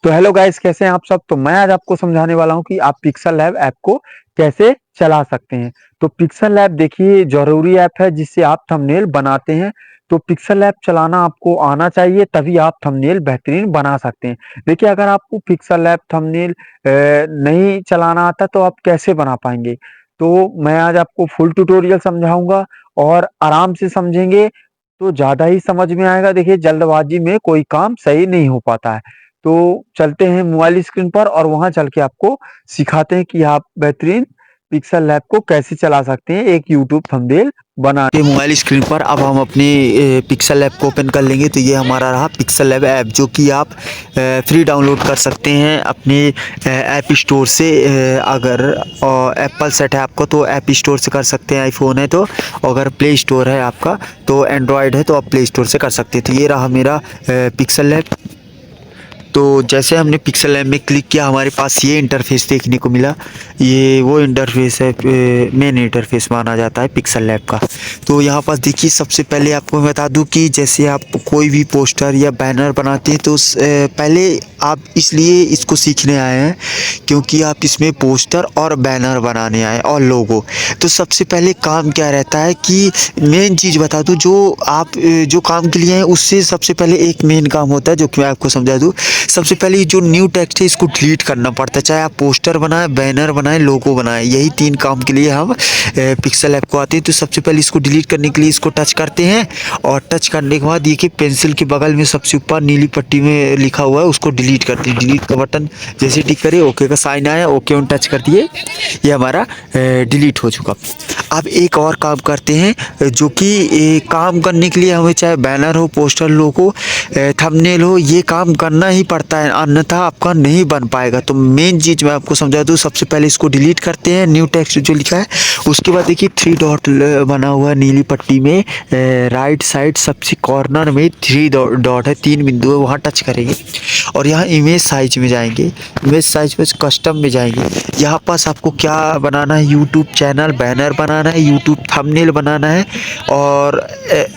तो hello guys, कैसे हैं आप सब। तो मैं आज आपको समझाने वाला हूं कि आप पिक्सल लैब ऐप को कैसे चला सकते हैं। तो पिक्सल लैब देखिए जरूरी ऐप है जिससे आप थंबनेल बनाते हैं। तो पिक्सल लैब चलाना आपको आना चाहिए, तभी आप थंबनेल बेहतरीन बना सकते हैं। देखिए अगर आपको पिक्सल लैब थंबनेल नहीं चलाना आता तो आप कैसे बना पाएंगे। तो मैं आज आपको फुल ट्यूटोरियल समझाऊंगा और आराम से समझेंगे तो ज्यादा ही समझ में आएगा। देखिए जल्दबाजी में कोई काम सही नहीं हो पाता है। तो चलते हैं मोबाइल स्क्रीन पर और वहां चल के आपको सिखाते हैं कि आप बेहतरीन पिक्सल लैब को कैसे चला सकते हैं एक यूट्यूब थंबनेल बना के मोबाइल स्क्रीन पर। अब हम अपनी पिक्सल लैब को ओपन कर लेंगे। तो ये हमारा रहा पिक्सल लैब ऐप, जो कि आप फ्री डाउनलोड कर सकते हैं अपने ऐप स्टोर से। अगर एप्पल सेट है आपका तो ऐप स्टोर से कर सकते हैं, आईफोन है तो। अगर प्ले स्टोर है आपका तो एंड्रॉयड है तो आप प्ले स्टोर से कर सकते हैं। तो ये रहा मेरा पिक्सल लैब। तो जैसे हमने पिक्सल लैब में क्लिक किया हमारे पास ये इंटरफेस देखने को मिला। ये वो इंटरफेस है, मेन इंटरफेस माना जाता है पिक्सल लैब का। तो यहाँ पास देखिए, सबसे पहले आपको मैं बता दूं कि जैसे आप कोई भी पोस्टर या बैनर बनाते हैं तो पहले आप इसलिए इसको सीखने आए हैं क्योंकि आप इसमें पोस्टर और बैनर बनाने आए और लोगो। तो सबसे पहले काम क्या रहता है कि मेन चीज़ बता दूं, जो आप जो काम के लिए हैं उससे सबसे पहले एक मेन काम होता है जो कि मैं आपको समझा दूं। सबसे पहले जो न्यू टेक्स्ट है इसको डिलीट करना पड़ता है, चाहे आप पोस्टर बनाएं, बैनर बनाएं, लोगो बनाएं। यही 3 काम के लिए हम पिक्सल ऐप को आते हैं। तो सबसे पहले इसको डिलीट करने के लिए इसको टच करते हैं और टच करने के बाद देखिए पेंसिल के बगल में सबसे ऊपर नीली पट्टी में लिखा हुआ है, उसको डिलीट करते हैं। डिलीट का बटन जैसे टिक करिए, ओके का साइन आया, ओके ऑन टच कर दिए, ये हमारा डिलीट हो चुका। अब एक और काम करते हैं जो कि काम करने के लिए हमें चाहे बैनर हो, पोस्टर, लोगो, थंबनेल हो, ये काम करना ही पड़ता है, अन्यथा आपका नहीं बन पाएगा। तो मेन चीज़ मैं आपको समझा दूँ। सबसे पहले इसको डिलीट करते हैं, न्यू टेक्स्ट जो लिखा है। उसके बाद देखिए 3 डॉट बना हुआ है नीली पट्टी में, राइट साइड सबसे कॉर्नर में 3 डॉट है, 3 बिंदु है, वहाँ टच करेंगे और यहाँ इमेज साइज में जाएंगे। इमेज साइज में कस्टम में जाएंगे। यहाँ पास आपको क्या बनाना है, यूट्यूब चैनल बैनर बनाना है, यूट्यूब थंबनेल बनाना है। और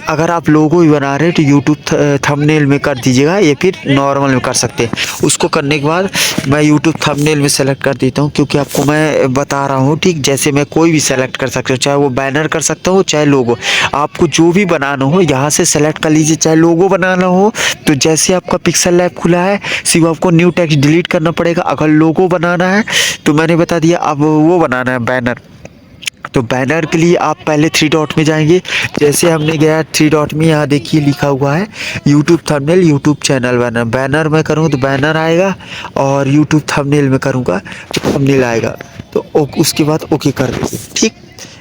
अगर आप लोगो भी बना रहे हैं तो यूट्यूब थंबनेल में कर दीजिएगा या फिर नॉर्मल में कर सकते हैं। उसको करने के बाद मैं यूट्यूब थंबनेल में सेलेक्ट कर देता हूँ, क्योंकि आपको मैं बता रहा हूँ ठीक। जैसे मैं कोई भी सेलेक्ट कर सकता हूँ, चाहे वो बैनर कर सकता हूँ चाहे लोगो। आपको जो भी बनाना हो यहाँ से सेलेक्ट कर लीजिए। चाहे लोगो बनाना हो तो जैसे आपका पिक्सल लैब खुला है सिर्फ आपको न्यू टेक्स्ट डिलीट करना पड़ेगा। अगर लोगो बनाना है तो मैंने बता दिया, अब वो बनाना है बैनर। तो बैनर के लिए आप पहले 3 डॉट में जाएंगे। जैसे हमने गया 3 डॉट में, यहाँ देखिए लिखा हुआ है YouTube thumbnail, YouTube channel banner. Banner में करूँ तो बैनर आएगा और यूट्यूब थंबनेल में करूँगा तो थंबनेल आएगा। तो उसके बाद ओके कर देंगे। ठीक,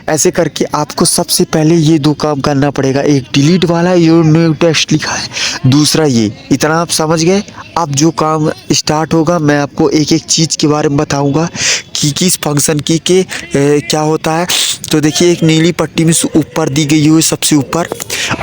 ऐसे करके आपको सबसे पहले ये 2 काम करना पड़ेगा। एक डिलीट वाला, ये न्यू टेक्स्ट लिखा है, दूसरा ये। इतना आप समझ गए। अब जो काम स्टार्ट होगा मैं आपको एक एक चीज़ के बारे में बताऊंगा कि किस फंक्शन की के क्या होता है। तो देखिए एक नीली पट्टी में ऊपर दी गई हुई सबसे ऊपर,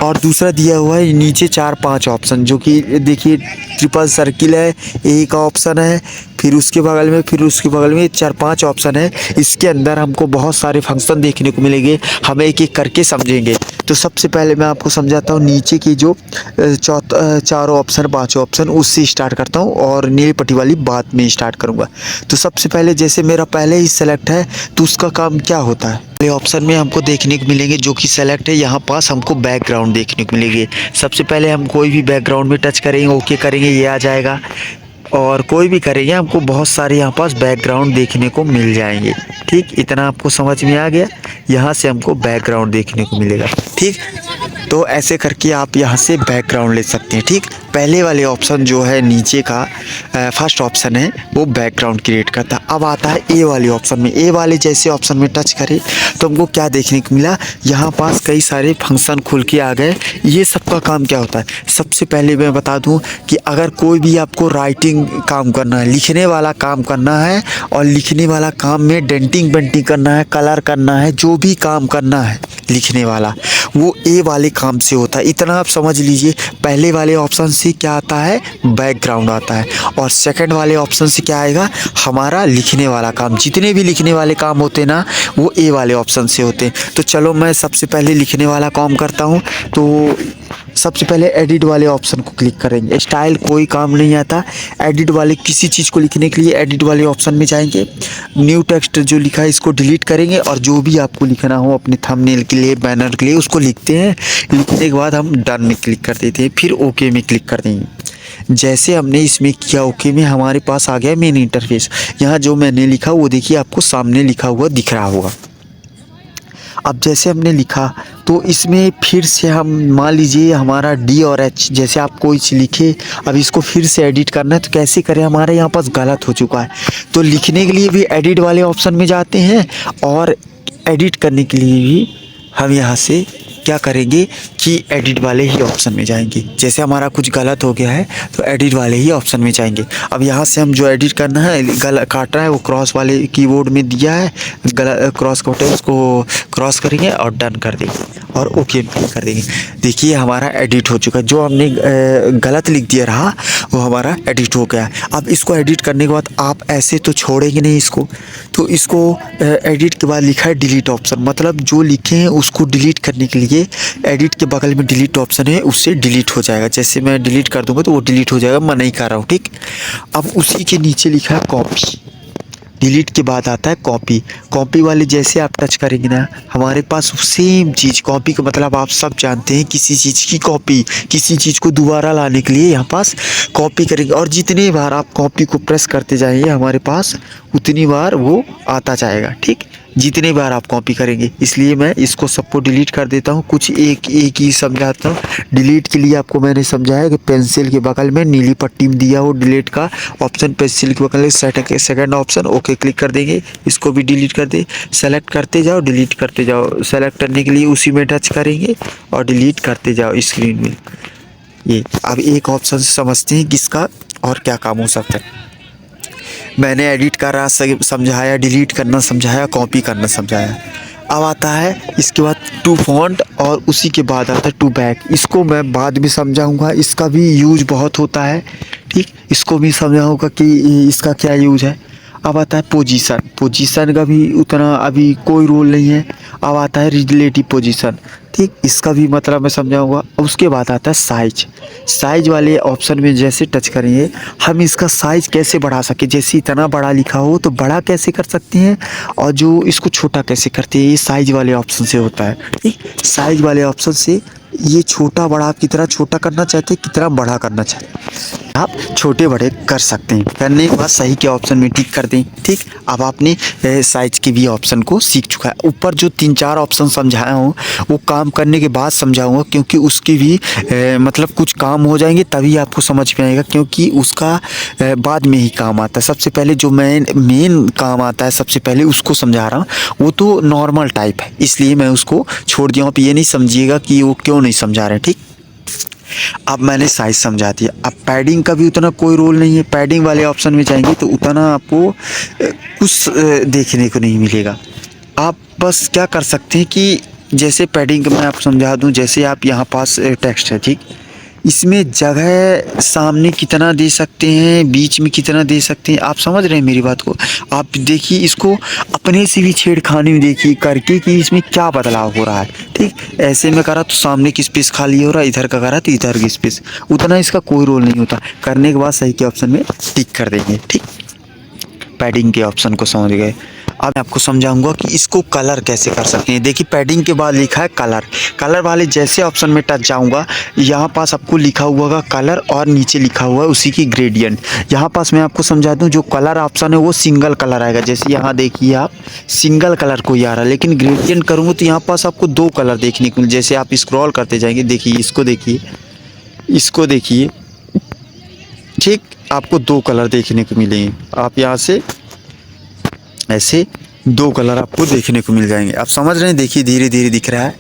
और दूसरा दिया हुआ है नीचे 4-5 ऑप्शन, जो कि देखिए ट्रिपल सर्किल है, एक ऑप्शन है, फिर उसके बगल में 4-5 ऑप्शन है। इसके अंदर हमको बहुत सारे फंक्शन देखने को मिलेंगे, हम एक एक करके समझेंगे। तो सबसे पहले मैं आपको समझाता हूँ नीचे की जो 4 ऑप्शन 5 ऑप्शन, उससे स्टार्ट करता हूँ और नीली पट्टी वाली बात में स्टार्ट करूँगा। तो सबसे पहले जैसे मेरा पहले ही सेलेक्ट है तो उसका काम क्या होता है, पहले ऑप्शन में हमको देखने को मिलेंगे जो कि सेलेक्ट है। यहाँ पास हमको बैकग्राउंड देखने को मिलेंगे। सबसे पहले हम कोई भी बैकग्राउंड में टच करेंगे, ओके करेंगे, ये आ जाएगा। और कोई भी करेंगे हमको बहुत सारे यहाँ पास बैकग्राउंड देखने को मिल जाएंगे। ठीक, इतना आपको समझ में आ गया। यहाँ से हमको बैकग्राउंड देखने को मिलेगा। ठीक, तो ऐसे करके आप यहाँ से बैकग्राउंड ले सकते हैं। ठीक, पहले वाले ऑप्शन जो है नीचे का फर्स्ट ऑप्शन है वो बैकग्राउंड क्रिएट करता है। अब आता है ए वाले ऑप्शन में। ए वाले जैसे ऑप्शन में टच करें तो हमको क्या देखने को मिला, यहाँ पास कई सारे फंक्शन खुल के आ गए। ये सबका काम क्या होता है, सबसे पहले मैं बता दूं कि अगर कोई भी आपको राइटिंग काम करना है, लिखने वाला काम करना है, और लिखने वाला काम में डेंटिंग पेंटिंग करना है, कलर करना है, जो भी काम करना है लिखने वाला, वो ए वाले काम से होता है। इतना आप समझ लीजिए। पहले वाले ऑप्शन से क्या आता है, बैकग्राउंड आता है, और सेकंड वाले ऑप्शन से क्या आएगा, हमारा लिखने वाला काम। जितने भी लिखने वाले काम होते ना वो ए वाले ऑप्शन से होते हैं। तो चलो मैं सबसे पहले लिखने वाला काम करता हूँ। तो सबसे पहले एडिट वाले ऑप्शन को क्लिक करेंगे। स्टाइल कोई काम नहीं आता, एडिट वाले किसी चीज़ को लिखने के लिए एडिट वाले ऑप्शन में जाएंगे। न्यू टेक्स्ट जो लिखा है इसको डिलीट करेंगे और जो भी आपको लिखना हो अपने थंबनेल के लिए, बैनर के लिए, उसको लिखते हैं। लिखने के बाद हम डन में क्लिक कर देते हैं, फिर ओके में क्लिक कर देंगे। जैसे हमने इसमें किया ओके में, हमारे पास आ गया मेन इंटरफेस। यहाँ जो मैंने लिखा वो देखिए आपको सामने लिखा हुआ दिख रहा होगा। अब जैसे हमने लिखा तो इसमें फिर से हम मान लीजिए हमारा डी और एच जैसे आप कोई चीज़ लिखे, अब इसको फिर से एडिट करना है तो कैसे करें, हमारे यहाँ पास गलत हो चुका है। तो लिखने के लिए भी एडिट वाले ऑप्शन में जाते हैं और एडिट करने के लिए भी हम यहाँ से क्या करेंगे कि एडिट वाले ही ऑप्शन में जाएंगे। जैसे हमारा कुछ गलत हो गया है तो एडिट वाले ही ऑप्शन में जाएंगे। अब यहाँ से हम जो एडिट करना है, गलत काटना है, वो क्रॉस वाले कीबोर्ड में दिया है, गलत क्रॉस कट है उसको क्रॉस करेंगे और डन कर देंगे और ओके कर देंगे। देखिए हमारा एडिट हो चुका है, जो हमने गलत लिख दिया रहा वो हमारा एडिट हो गया। अब इसको एडिट करने के बाद आप ऐसे तो छोड़ेंगे नहीं इसको, तो इसको एडिट के बाद लिखा है डिलीट ऑप्शन, मतलब जो लिखे हैं उसको डिलीट करने के लिए एडिट के बगल में डिलीट ऑप्शन है, उससे डिलीट हो जाएगा। जैसे मैं डिलीट कर दूंगा तो वो डिलीट हो जाएगा, मैं नहीं कर रहा हूँ, ठीक। अब उसी के नीचे लिखा है कॉपी, डिलीट के बाद आता है कॉपी। कॉपी वाले जैसे आप टच करेंगे ना, हमारे पास सेम चीज़, कॉपी का मतलब आप सब जानते हैं, किसी चीज़ की कॉपी, किसी चीज़ को दोबारा लाने के लिए यहाँ पास कॉपी करेंगे और जितनी बार आप कॉपी को प्रेस करते जाएंगे हमारे पास उतनी बार वो आता जाएगा, ठीक। जितने बार आप कॉपी करेंगे, इसलिए मैं इसको सबको डिलीट कर देता हूँ। कुछ एक ही समझाता हूँ। डिलीट के लिए आपको मैंने समझाया कि पेंसिल के बगल में नीली पट्टी में दिया हो डिलीट का ऑप्शन, पेंसिल के बगल में सेकंड ऑप्शन, ओके क्लिक कर देंगे। इसको भी डिलीट कर दे, सेलेक्ट करते जाओ, डिलीट करते जाओ। सेलेक्ट करने के लिए उसी में टच करेंगे और डिलीट करते जाओ स्क्रीन में। ये अब एक ऑप्शन से समझते हैं किसका और क्या काम हो सकता है। मैंने एडिट करा समझाया, डिलीट करना समझाया, कॉपी करना समझाया। अब आता है इसके बाद टू फॉन्ट और उसी के बाद आता है टू बैक। इसको मैं बाद में समझाऊंगा, इसका भी यूज बहुत होता है, ठीक। इसको भी समझाऊंगा कि इसका क्या यूज है। अब आता है पोजीशन, पोजीशन का भी उतना अभी कोई रोल नहीं है। अब आता है रिलेटिव पोजीशन, ठीक, इसका भी मतलब मैं समझाऊंगा। उसके बाद आता है साइज। साइज वाले ऑप्शन में जैसे टच करेंगे हम इसका साइज कैसे बढ़ा सके, जैसे इतना बड़ा लिखा हो तो बड़ा कैसे कर सकते हैं और जो इसको छोटा कैसे करते हैं, ये साइज वाले ऑप्शन से होता है, ठीक। साइज वाले ऑप्शन से ये छोटा बड़ा आप कितना छोटा करना चाहते हैं, कितना बड़ा करना चाहते हैं, आप छोटे बड़े कर सकते हैं। करने के बाद सही के ऑप्शन में टिक कर दें, ठीक। अब आपने साइज के भी ऑप्शन को सीख चुका है। ऊपर जो 3-4 ऑप्शन समझाया हूँ वो काम करने के बाद समझाऊंगा, क्योंकि उसकी भी मतलब कुछ काम हो जाएंगे तभी आपको समझ में आएगा, क्योंकि उसका बाद में ही काम आता है। सबसे पहले जो मेन काम आता है सबसे पहले उसको समझा रहा हूँ, वो तो नॉर्मल टाइप है, इसलिए मैं उसको छोड़ दिया हूँ। आप ये नहीं समझिएगा कि वो क्यों नहीं समझा रहे, ठीक। अब मैंने साइज समझा दिया। अब पैडिंग का भी उतना कोई रोल नहीं है, पैडिंग वाले ऑप्शन में जाएंगे तो उतना आपको कुछ देखने को नहीं मिलेगा। आप बस क्या कर सकते हैं कि जैसे पैडिंग मैं आपको समझा दूं, जैसे आप यहाँ पास टेक्स्ट है, ठीक, इसमें जगह सामने कितना दे सकते हैं, बीच में कितना दे सकते हैं, आप समझ रहे हैं मेरी बात को। आप देखिए इसको अपने से भी छेड़खानी में देखिए करके कि इसमें क्या बदलाव हो रहा है, ठीक। ऐसे में करा तो सामने की स्पेस खाली हो रहा है, इधर का करा तो इधर की स्पेस, उतना इसका कोई रोल नहीं होता। करने के बाद सही के ऑप्शन में टिक कर देंगे, ठीक। पैडिंग के ऑप्शन को समझ गए। अब मैं आपको समझाऊंगा कि इसको कलर कैसे कर सकते हैं। देखिए पैडिंग के बाद लिखा है कलर, कलर वाले जैसे ऑप्शन में टच जाऊंगा, यहाँ पास आपको लिखा हुआ होगा कलर और नीचे लिखा हुआ है उसी की ग्रेडियंट। यहाँ पास मैं आपको समझा दूं, जो कलर ऑप्शन है वो सिंगल कलर आएगा, जैसे यहाँ देखिए आप सिंगल कलर को ही आ रहा है, लेकिन ग्रेडियंट करूँगा तो यहाँ पास आपको 2 कलर देखने को मिले। जैसे आप स्क्रॉल करते जाएंगे, देखिए इसको देखिए, इसको देखिए, ठीक, आपको 2 कलर देखने को मिलेंगे। आप यहाँ से ऐसे 2 कलर आपको देखने को मिल जाएंगे। आप समझ रहे हैं, देखिए धीरे धीरे दिख रहा है,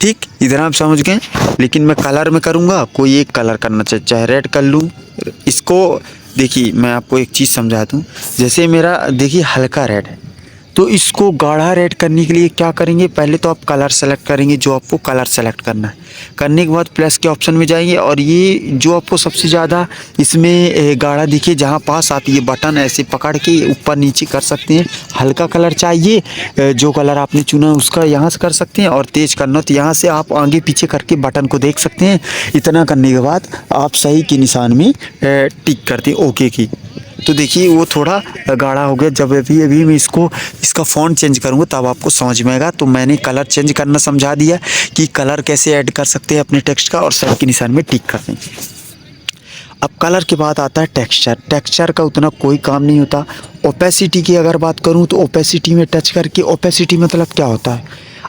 ठीक, इधर आप समझ गए। लेकिन मैं कलर में करूँगा, कोई एक कलर करना चाहिए, चाहे रेड कर लूँ। इसको देखिए मैं आपको एक चीज़ समझा दूँ, जैसे मेरा देखिए हल्का रेड है तो इसको गाढ़ा रेड करने के लिए क्या करेंगे, पहले तो आप कलर सेलेक्ट करेंगे, जो आपको कलर सेलेक्ट करना है। करने के बाद प्लस के ऑप्शन में जाएंगे और ये जो आपको सबसे ज़्यादा इसमें गाढ़ा दिखे, जहाँ पास आप ये बटन ऐसे पकड़ के ऊपर नीचे कर सकते हैं। हल्का कलर चाहिए, जो कलर आपने चुना उसका यहाँ से कर सकते हैं, और तेज़ करना तो यहाँ से आप आगे पीछे करके बटन को देख सकते हैं। इतना करने के बाद आप सही के निशान में टिक करते हैं ओके की। तो देखिए वो थोड़ा गाढ़ा हो गया। जब अभी मैं इसका फ़ॉन्ट चेंज करूँगा तब आपको समझ में आएगा। तो मैंने कलर चेंज करना समझा दिया कि कलर कैसे ऐड कर सकते हैं अपने टेक्स्ट का, और सही के निशान में टिक कर देंगे। अब कलर के बाद आता है टेक्सचर। टेक्सचर का उतना कोई काम नहीं होता। ओपेसिटी की अगर बात करूँ तो ओपेसिटी में टच करके, ओपेसिटी मतलब क्या होता है,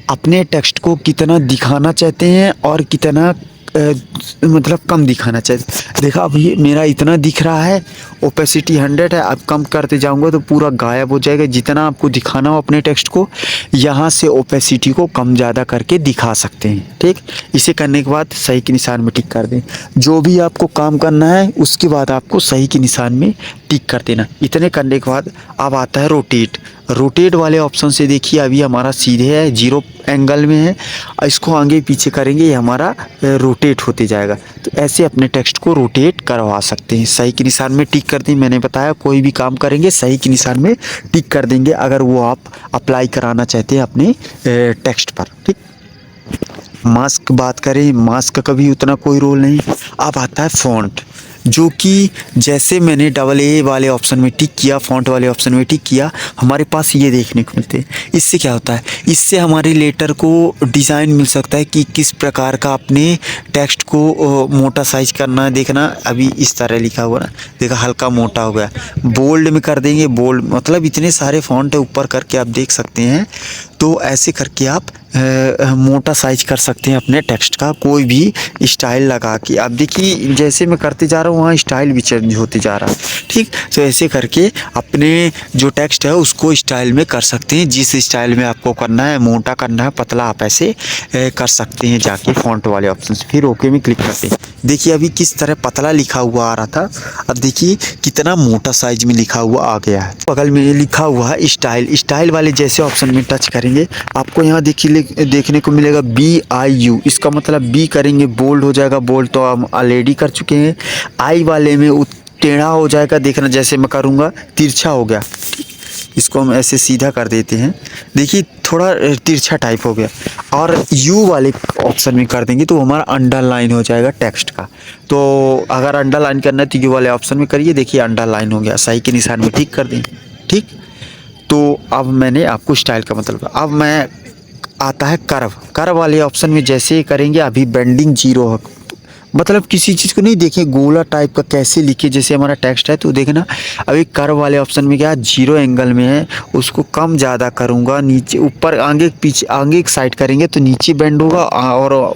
अपने टेक्स्ट को कितना दिखाना चाहते हैं और कितना मतलब कम दिखाना चाहिए। देखा अब ये मेरा इतना दिख रहा है, ओपेसिटी 100 है। अब कम करते जाऊंगा तो पूरा गायब हो जाएगा। जितना आपको दिखाना हो अपने टेक्स्ट को, यहाँ से ओपेसिटी को कम ज़्यादा करके दिखा सकते हैं। ठीक, इसे करने के बाद सही के निशान में टिक कर दें। जो भी आपको काम करना है उसके बाद आपको सही के निशान में टिक कर देना। इतने करने के बाद अब आता है रोटेट। रोटेट वाले ऑप्शन से देखिए अभी हमारा सीधे है, 0 एंगल में है। इसको आगे पीछे करेंगे ये हमारा रोटेट होते जाएगा। तो ऐसे अपने टेक्स्ट को रोटेट करवा सकते हैं। सही के निशान में टिक कर दें। मैंने बताया कोई भी काम करेंगे सही के निशान में टिक कर देंगे अगर वो आप अप्लाई कराना चाहते हैं अपने टेक्स्ट पर। ठीक, मास्क बात करें, मास्क का भी उतना कोई रोल नहीं। अब आता है फ़ॉन्ट, जो कि जैसे मैंने AA वाले ऑप्शन में टिक किया, फ़ॉन्ट वाले ऑप्शन में टिक किया, हमारे पास ये देखने को मिलते हैं। इससे क्या होता है, इससे हमारे लेटर को डिज़ाइन मिल सकता है कि किस प्रकार का अपने टेक्स्ट को मोटा साइज करना है। देखना अभी इस तरह लिखा हुआ ना, देखा हल्का मोटा हो गया। बोल्ड में कर देंगे, बोल्ड मतलब इतने सारे फ़ॉन्ट है ऊपर करके आप देख सकते हैं। तो ऐसे करके आप मोटा साइज कर सकते हैं अपने टेक्स्ट का, कोई भी स्टाइल लगा के। आप देखिए जैसे मैं करते जा रहा हूँ वहाँ स्टाइल भी चेंज होते जा रहा है। ठीक, तो ऐसे करके अपने जो टेक्स्ट है उसको स्टाइल में कर सकते हैं। जिस स्टाइल में आपको करना है, मोटा करना है, पतला, आप ऐसे कर सकते हैं जाके फ़ॉन्ट वाले ऑप्शन से। फिर ओके में क्लिक करते हैं। देखिए अभी किस तरह पतला लिखा हुआ आ रहा था, अब देखिए कितना मोटा साइज में लिखा हुआ आ गया है। बगल में ये लिखा हुआ है स्टाइल। स्टाइल वाले जैसे ऑप्शन में टच करेंगे आपको यहाँ देखिए देखने को मिलेगा BIU। इसका मतलब B करेंगे बोल्ड हो जाएगा, बोल्ड तो हम ऑलरेडी कर चुके हैं। आई वाले में टेढ़ा हो जाएगा, देखना जैसे मैं करूँगा तिरछा हो गया। इसको हम ऐसे सीधा कर देते हैं, देखिए थोड़ा तिरछा टाइप हो गया। और U वाले ऑप्शन में कर देंगे तो हमारा अंडरलाइन हो जाएगा टेक्स्ट का। तो अगर अंडरलाइन करना है तो U वाले ऑप्शन में करिए, देखिए अंडरलाइन हो गया। सही के निशान में टिक कर दें। ठीक, तो अब मैंने आपको स्टाइल का मतलब, अब मैं आता है कर्व। कर्व वाले ऑप्शन में जैसे ही करेंगे अभी बेंडिंग 0 मतलब किसी चीज़ को नहीं देखें गोला टाइप का कैसे लिखे, जैसे हमारा टेक्स्ट है तो देखना अभी कर्व वाले ऑप्शन में क्या 0 एंगल में है, उसको कम ज़्यादा करूँगा, नीचे ऊपर आगे पीछे आगे एक साइड करेंगे तो नीचे बेंड होगा। और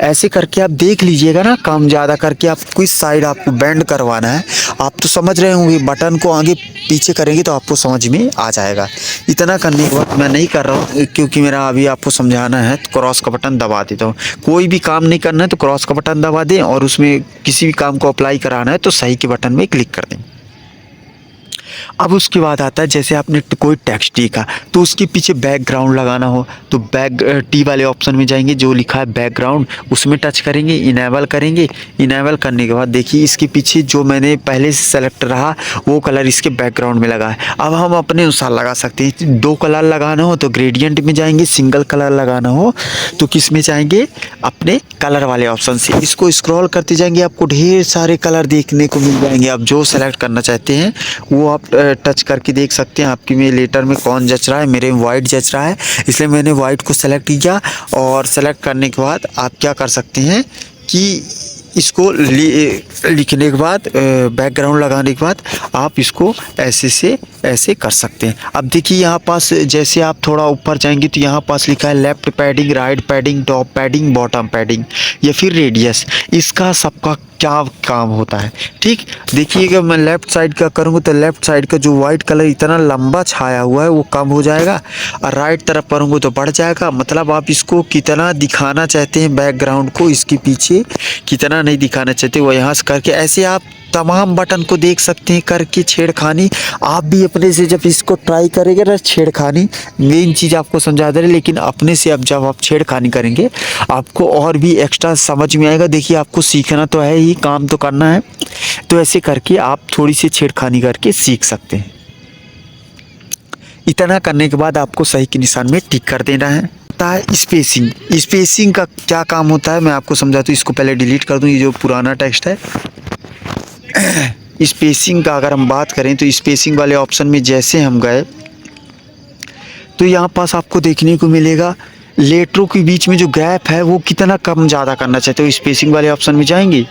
ऐसे करके आप देख लीजिएगा ना, कम ज़्यादा करके आप किस साइड आपको बेंड करवाना है। आप तो समझ रहे होंगे, बटन को आगे पीछे करेंगे तो आपको समझ में आ जाएगा। इतना करने के बाद मैं नहीं कर रहा हूँ क्योंकि मेरा अभी आपको समझाना है, तो क्रॉस का बटन दबा देता हूँ। कोई भी काम नहीं करना है तो क्रॉस का बटन दबा दें, और उसमें किसी भी काम को अप्लाई कराना है तो सही के बटन में क्लिक कर दें। अब उसके बाद आता है जैसे आपने कोई टेक्स्ट लिखा तो उसके पीछे बैकग्राउंड लगाना हो तो टी वाले ऑप्शन में जाएंगे, जो लिखा है बैकग्राउंड उसमें टच करेंगे, इनेबल करेंगे। इनेबल करने के बाद देखिए इसके पीछे जो मैंने पहले से सेलेक्ट रहा वो कलर इसके बैकग्राउंड में लगा है। अब हम अपने अनुसार लगा सकते हैं। 2 कलर लगाना हो तो ग्रेडियंट में जाएंगे, सिंगल कलर लगाना हो तो किस में जाएंगे, अपने कलर वाले ऑप्शन से। इसको स्क्रॉल करते जाएंगे, आपको ढेर सारे कलर देखने को मिल जाएंगे। आप जो सेलेक्ट करना चाहते हैं वो आप टच करके देख सकते हैं आपकी में लेटर में कौन जच रहा है। मेरे में वाइट जच रहा है इसलिए मैंने वाइट को सेलेक्ट किया। और सेलेक्ट करने के बाद आप क्या कर सकते हैं कि इसको लिखने के बाद बैकग्राउंड लगाने के बाद आप इसको ऐसे से ऐसे कर सकते हैं। अब देखिए यहाँ पास जैसे आप थोड़ा ऊपर जाएंगे तो यहाँ पास लिखा है left padding, right padding, top padding, bottom padding या फिर रेडियस। इसका सबका क्या काम होता है। ठीक, देखिएगा मैं लेफ़्ट साइड का करूँगा तो लेफ़्ट साइड का जो वाइट कलर इतना लंबा छाया हुआ है वो कम हो जाएगा, और राइट तरफ करूँगा तो बढ़ जाएगा। मतलब आप इसको कितना दिखाना चाहते हैं बैकग्राउंड को, इसके पीछे कितना नहीं दिखाना चाहते वो यहाँ से करके ऐसे आप तमाम बटन को देख सकते हैं करके छेड़खानी। आप भी अपने से जब इसको ट्राई करेंगे ना, छेड़खानी मेन चीज़ आपको समझा दे रहे, लेकिन अपने से अब जब आप छेड़खानी करेंगे आपको और भी एक्स्ट्रा समझ में आएगा। देखिए आपको सीखना तो है ही, काम तो करना है, तो ऐसे करके आप थोड़ी सी छेड़खानी करके सीख सकते हैं। इतना करने के बाद आपको सही के निशान में टिक कर देना है। होता है स्पेसिंग। स्पेसिंग का क्या काम होता है मैं आपको समझाता हूँ। इसको पहले डिलीट कर दूँ, ये जो पुराना टेक्स्ट है। स्पेसिंग का अगर हम बात करें तो स्पेसिंग वाले ऑप्शन में जैसे हम गए तो यहाँ पास आपको देखने को मिलेगा लेटरों के बीच में जो गैप है वो कितना कम ज़्यादा करना चाहते हो। स्पेसिंग वाले ऑप्शन में जाएंगे,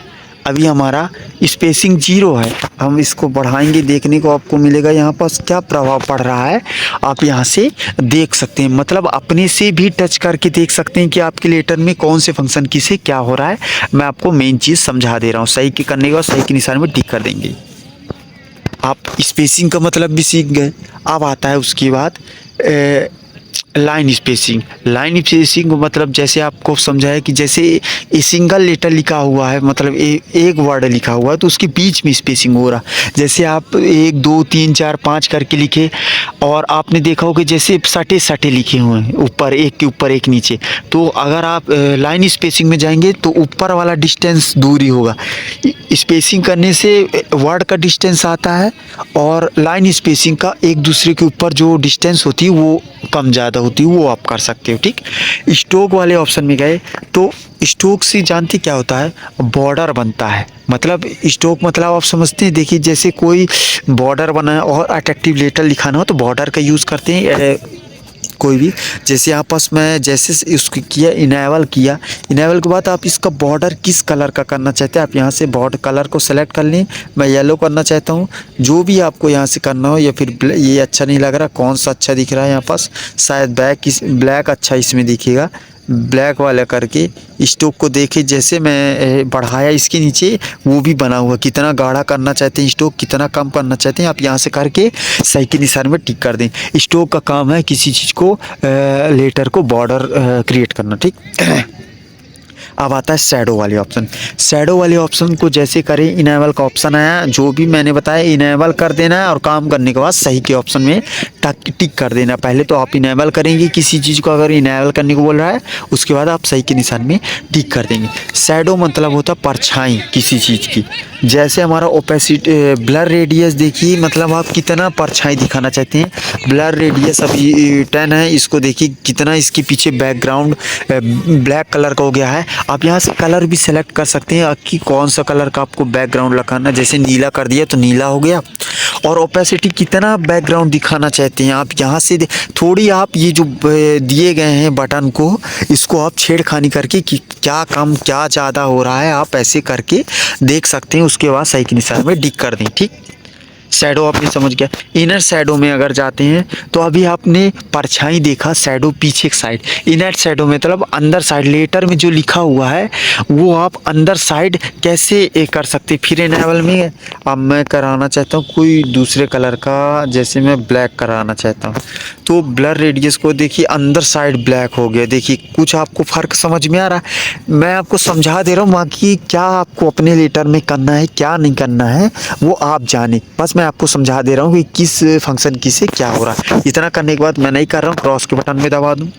अभी हमारा स्पेसिंग 0 है, हम इसको बढ़ाएंगे, देखने को आपको मिलेगा यहाँ पास क्या प्रभाव पड़ रहा है। आप यहाँ से देख सकते हैं, मतलब अपने से भी टच करके देख सकते हैं कि आपके लेटर में कौन से फंक्शन की से क्या हो रहा है। मैं आपको मेन चीज़ समझा दे रहा हूँ। सही के करने के बाद सही के निशान में टिक कर देंगे। आप स्पेसिंग का मतलब भी सीख गए। अब आता है उसके बाद लाइन स्पेसिंग। लाइन स्पेसिंग मतलब जैसे आपको समझाया कि जैसे ए सिंगल लेटर लिखा हुआ है, मतलब एक वर्ड लिखा हुआ है तो उसके बीच में स्पेसिंग हो रहा। जैसे आप 1 2 3 4 5 करके लिखे और आपने देखा हो कि जैसे सटे सटे लिखे हुए हैं, ऊपर एक के ऊपर एक नीचे। तो अगर आप लाइन स्पेसिंग में जाएंगे तो ऊपर वाला डिस्टेंस दूरी होगा। स्पेसिंग करने से वर्ड का डिस्टेंस आता है और लाइन स्पेसिंग का एक दूसरे के ऊपर जो डिस्टेंस होती है वो कम ज़्यादा होती है, वो आप कर सकते हो। ठीक, स्ट्रोक वाले ऑप्शन में गए तो स्ट्रोक से जानते क्या होता है, बॉर्डर बनता है। मतलब स्ट्रोक मतलब आप समझते हैं, देखिए जैसे कोई बॉर्डर बना है और अट्रैक्टिव लेटर लिखाना हो तो बॉर्डर का यूज़ करते हैं। कोई भी जैसे यहाँ पास मैं जैसे उसको किया, इनेबल किया, इनेबल के बाद आप इसका बॉर्डर किस कलर का करना चाहते हैं आप यहाँ से बॉर्डर कलर को सेलेक्ट कर लें। मैं येलो करना चाहता हूँ, जो भी आपको यहाँ से करना हो। या फिर ये अच्छा नहीं लग रहा, कौन सा अच्छा दिख रहा है यहाँ पास, शायद ब्लैक अच्छा इसमें दिखेगा, ब्लैक वाला करके स्ट्रोक को देखे। जैसे मैं बढ़ाया इसके नीचे वो भी बना हुआ, कितना गाढ़ा करना चाहते हैं स्ट्रोक, कितना कम करना चाहते हैं आप यहाँ से करके सही के निशान में टिक कर दें। स्ट्रोक का काम है किसी चीज़ को लेटर को बॉर्डर क्रिएट करना। ठीक, अब आता है शैडो वाले ऑप्शन। शैडो वाले ऑप्शन को जैसे करें, इनेबल का ऑप्शन आया, जो भी मैंने बताया इनेबल कर देना है और काम करने के बाद सही के ऑप्शन में टिक कर देना। पहले तो आप इनेबल करेंगे किसी चीज़ को, अगर इनेबल करने को बोल रहा है उसके बाद आप सही के निशान में टिक कर देंगे। शैडो मतलब होता है परछाई किसी चीज़ की। जैसे हमारा ओपेसिटी ब्लर रेडियस देखिए, मतलब आप कितना परछाई दिखाना चाहते हैं। ब्लर रेडियस अभी 10 है, इसको देखिए कितना इसके पीछे बैकग्राउंड ब्लैक कलर का हो गया है। आप यहाँ से कलर भी सेलेक्ट कर सकते हैं कि कौन सा कलर का आपको बैकग्राउंड लगाना। जैसे नीला कर दिया तो नीला हो गया। और ओपेसिटी कितना बैकग्राउंड दिखाना चाहते हैं आप यहाँ से थोड़ी आप ये जो दिए गए हैं बटन को, इसको आप छेड़खानी करके कि क्या कम क्या ज़्यादा हो रहा है आप ऐसे करके देख सकते हैं। उसके बाद सही के निशान में टिक कर दें। ठीक, शैडो आपने समझ गया। इनर शैडो में अगर जाते हैं तो अभी आपने परछाई देखा, शैडो पीछे की साइड। इनर शैडो में मतलब अंदर साइड, लेटर में जो लिखा हुआ है वो आप अंदर साइड कैसे कर सकते। फिर इनेबल में अब मैं कराना चाहता हूँ कोई दूसरे कलर का, जैसे मैं ब्लैक कराना चाहता हूँ तो ब्लर रेडियस को देखिए अंदर साइड ब्लैक हो गया। देखिए कुछ आपको फ़र्क समझ में आ रहा है। मैं आपको समझा दे रहा हूँ, बाकी क्या आपको अपने लेटर में करना है क्या नहीं करना है वो आप जाने, बस मैं आपको समझा दे रहा हूँ कि किस फंक्शन की से क्या हो रहा है। इतना करने के बाद मैं नहीं कर रहा हूँ, क्रॉस के बटन में दबा दूँ।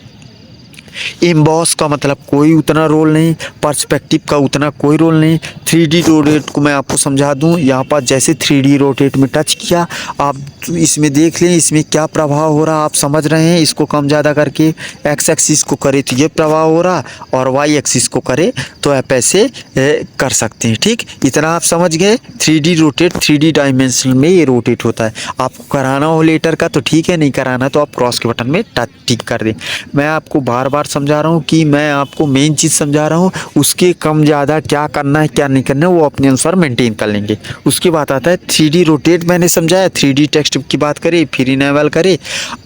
एम्बॉस का मतलब कोई उतना रोल नहीं, पर्सपेक्टिव का उतना कोई रोल नहीं। 3D रोटेट को मैं आपको समझा दूं, यहाँ पर जैसे 3D रोटेट में टच किया आप इसमें देख लें इसमें क्या प्रभाव हो रहा आप समझ रहे हैं। इसको कम ज़्यादा करके एक्स एक्सिस को करे तो ये प्रभाव हो रहा और वाई एक्सिस को करे तो आप ऐसे कर सकते हैं। ठीक, इतना आप समझ गए। 3D रोटेट 3D डायमेंशन में ये रोटेट होता है। आपको कराना हो लेटर का तो ठीक है, नहीं कराना तो आप क्रॉस के बटन में टिक कर दें। मैं आपको बार बार समझा रहा हूँ कि मैं आपको मेन चीज़ समझा रहा हूँ, उसके कम ज़्यादा क्या करना है क्या नहीं करना है वो अपने अनुसार मेंटेन कर लेंगे। उसके बाद आता है 3D रोटेट, मैंने समझाया। 3D टेक्स्ट की बात करें फिर इनेबल करें।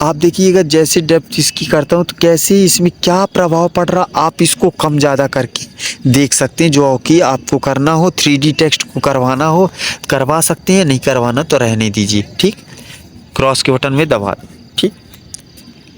आप देखिएगा जैसे डेप्थ इसकी करता हूँ तो कैसे इसमें क्या प्रभाव पड़ रहा आप इसको कम ज़्यादा करके देख सकते हैं। जो कि आपको करना हो 3D टेक्स्ट को करवाना हो करवा सकते हैं, नहीं करवाना तो रहने दीजिए। ठीक, क्रॉस के बटन में दबा। ठीक,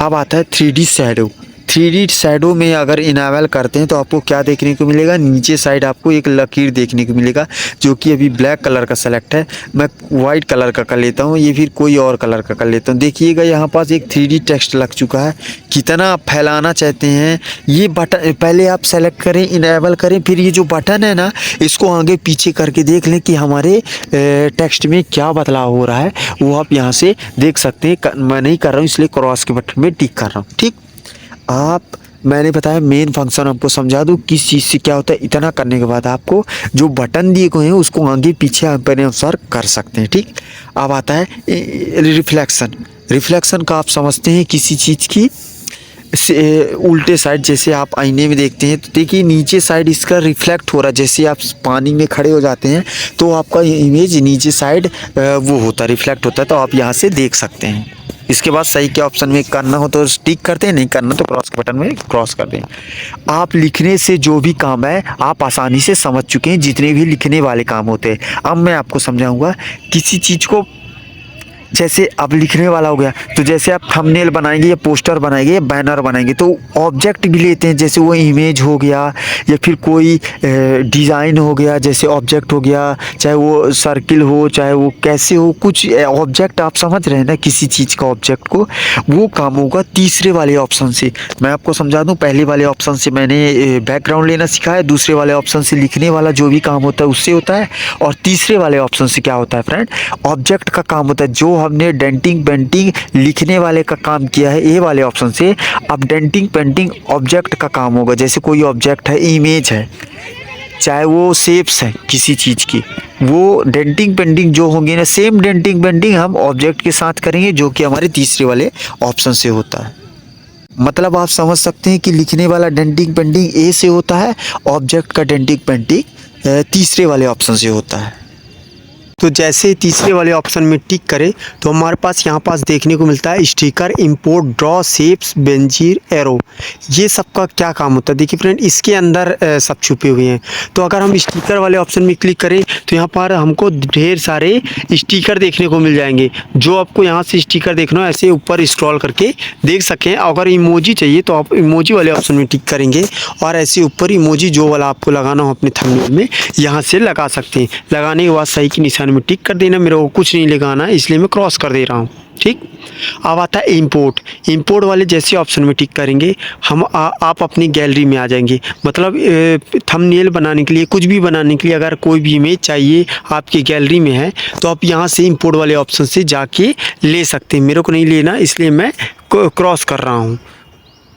अब आता है 3D शैडो। 3D शैडो में अगर इनेबल करते हैं तो आपको क्या देखने को मिलेगा, नीचे साइड आपको एक लकीर देखने को मिलेगा जो कि अभी ब्लैक कलर का सेलेक्ट है। मैं वाइट कलर का कर लेता हूँ, ये फिर कोई और कलर का कर लेता हूँ। देखिएगा यहाँ पास एक 3D टेक्स्ट लग चुका है। कितना आप फैलाना चाहते हैं ये बटन पहले आप सेलेक्ट करें, इनेबल करें, फिर ये जो बटन है ना इसको आगे पीछे करके देख लें कि हमारे टेक्स्ट में क्या बदलाव हो रहा है, वो आप यहाँ से देख सकते हैं। मैं नहीं कर रहा हूँ इसलिए क्रॉस के बटन में टिक कर रहा हूँ। ठीक, आप मैंने बताया मेन फंक्शन आपको समझा दूँ किस चीज़ से क्या होता है। इतना करने के बाद आपको जो बटन दिए गए हैं उसको आगे पीछे अपने अनुसार कर सकते हैं। ठीक, अब आता है रिफ्लेक्शन। रिफ्लेक्शन का आप समझते हैं किसी चीज़ की से उल्टे साइड, जैसे आप आईने में देखते हैं तो देखिए नीचे साइड इसका रिफ्लेक्ट हो रहा है। जैसे आप पानी में खड़े हो जाते हैं तो आपका इमेज नीचे साइड वो होता है, रिफ्लेक्ट होता है। तो आप यहाँ से देख सकते हैं। इसके बाद सही के ऑप्शन में करना हो तो टिक करते हैं, नहीं करना तो क्रॉस के बटन में क्रॉस कर दें। आप लिखने से जो भी काम है आप आसानी से समझ चुके हैं, जितने भी लिखने वाले काम होते हैं। अब मैं आपको समझाऊंगा किसी चीज़ को, जैसे अब लिखने वाला हो गया तो जैसे आप थंबनेल बनाएंगे या पोस्टर बनाएंगे या बैनर बनाएंगे तो ऑब्जेक्ट भी लेते हैं। जैसे वो इमेज हो गया या फिर कोई डिज़ाइन हो गया, जैसे ऑब्जेक्ट हो गया, चाहे वो सर्किल हो चाहे वो कैसे हो, कुछ ऑब्जेक्ट आप समझ रहे हैं ना, किसी चीज़ का ऑब्जेक्ट को, वो काम होगा तीसरे वाले ऑप्शन से। मैं आपको समझा दूँ, पहले वाले ऑप्शन से मैंने बैकग्राउंड लेना सिखाया, दूसरे वाले ऑप्शन से लिखने वाला जो भी काम होता है उससे होता है, और तीसरे वाले ऑप्शन से क्या होता है फ्रेंड, ऑब्जेक्ट का काम होता है। जो हमने डेंटिंग पेंटिंग लिखने वाले का काम किया है ए वाले ऑप्शन से, अब डेंटिंग पेंटिंग ऑब्जेक्ट का काम होगा। जैसे कोई ऑब्जेक्ट है, इमेज है, चाहे वो शेप्स है किसी चीज़ की, वो डेंटिंग पेंटिंग जो होंगे ना, सेम डेंटिंग पेंटिंग हम ऑब्जेक्ट के साथ करेंगे जो कि हमारे तीसरे वाले ऑप्शन से होता है। मतलब आप समझ सकते हैं कि लिखने वाला डेंटिंग पेंटिंग ए से होता है, ऑब्जेक्ट का डेंटिंग पेंटिंग तीसरे वाले ऑप्शन से होता है। तो जैसे तीसरे वाले ऑप्शन में टिक करें तो हमारे पास यहाँ पास देखने को मिलता है sticker, import, draw, shapes, Benazir, arrow. ये सब का क्या काम होता है देखिए फ्रेंड, इसके अंदर सब छुपे हुए हैं। तो अगर हम स्टिकर वाले ऑप्शन में क्लिक करें तो यहाँ पर हमको ढेर सारे स्टिकर देखने को मिल जाएंगे। जो आपको यहाँ से स्टिकर देखना हो ऐसे ऊपर स्क्रॉल करके देख सकें। अगर इमोजी चाहिए तो आप इमोजी वाले ऑप्शन में टिक करेंगे और ऐसे ऊपर इमोजी जो वाला आपको लगाना हो अपने थंबनेल में यहाँ से लगा सकते हैं। लगाने के बाद सही के निशान में टिक कर देना। मेरे को कुछ नहीं लगाना इसलिए मैं क्रॉस कर दे रहा हूँ। ठीक, अब आता है इंपोर्ट। इंपोर्ट वाले जैसे ऑप्शन में टिक करेंगे हम आप अपनी गैलरी में आ जाएंगे। मतलब थंबनेल बनाने के लिए, कुछ भी बनाने के लिए अगर कोई भी इमेज चाहिए आपकी गैलरी में है तो आप यहाँ से इंपोर्ट वाले ऑप्शन से जाके ले सकते हैं। मेरे को नहीं लेना इसलिए मैं क्रॉस कर रहा हूँ।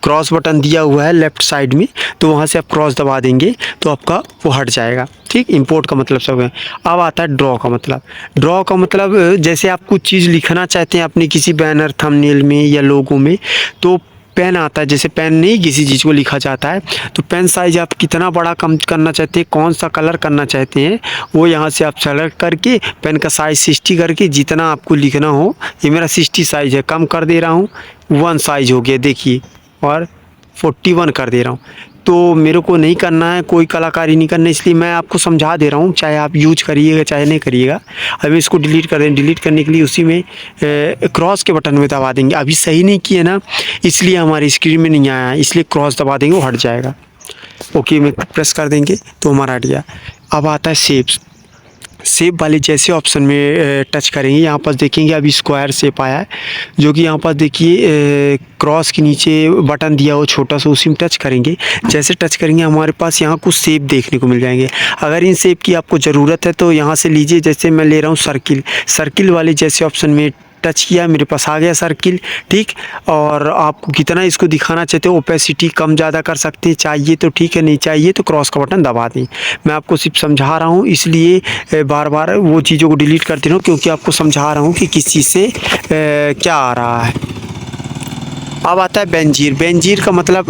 क्रॉस बटन दिया हुआ है लेफ़्ट साइड में, तो वहाँ से आप क्रॉस दबा देंगे तो आपका वो हट जाएगा। ठीक, इंपोर्ट का मतलब सब है। अब आता है ड्रॉ का मतलब। ड्रॉ का मतलब जैसे आप कुछ चीज़ लिखना चाहते हैं अपनी किसी बैनर, थंबनेल में या लोगो में, तो पेन आता है। जैसे पेन नहीं किसी चीज़ को लिखा जाता है तो पेन साइज आप कितना बड़ा कम करना चाहते हैं, कौन सा कलर करना चाहते हैं, वो यहाँ से आप सेलेक्ट करके पेन का साइज 60 करके जितना आपको लिखना हो, ये मेरा 60 साइज़ है, कम कर दे रहा हूँ, 1 साइज़ हो गया देखिए, और 41 कर दे रहा हूँ। तो मेरे को नहीं करना है, कोई कलाकारी नहीं करना, इसलिए मैं आपको समझा दे रहा हूँ, चाहे आप यूज करिएगा चाहे नहीं करिएगा। अभी इसको डिलीट कर दें। डिलीट करने के लिए उसी में क्रॉस के बटन में दबा देंगे। अभी सही नहीं किए ना इसलिए हमारी स्क्रीन में नहीं आया, इसलिए क्रॉस दबा देंगे, वो हट जाएगा। ओके में प्रेस कर देंगे तो हमारा हट गया। अब आता है शेप्स। शेप वाले जैसे ऑप्शन में टच करेंगे, यहाँ पर देखेंगे अभी स्क्वायर शेप आया है, जो कि यहाँ पर देखिए क्रॉस के नीचे बटन दिया हो छोटा सा, उसी में टच करेंगे। जैसे टच करेंगे हमारे पास यहाँ कुछ शेप देखने को मिल जाएंगे। अगर इन शेप की आपको ज़रूरत है तो यहाँ से लीजिए। जैसे मैं ले रहा हूँ सर्किल। सर्किल वाले जैसे ऑप्शन में टच किया, मेरे पास आ गया सर्किल। ठीक, और आपको कितना इसको दिखाना चाहते हो, ओपेसिटी कम ज़्यादा कर सकते हैं, चाहिए तो ठीक है, नहीं चाहिए तो क्रॉस का बटन दबा दें। मैं आपको सिर्फ समझा रहा हूँ इसलिए बार बार वो चीज़ों को डिलीट करते रहूँ, क्योंकि आपको समझा रहा हूँ कि किस चीज़ से क्या आ रहा है। अब आता है बेंजीर। बेंजीर का मतलब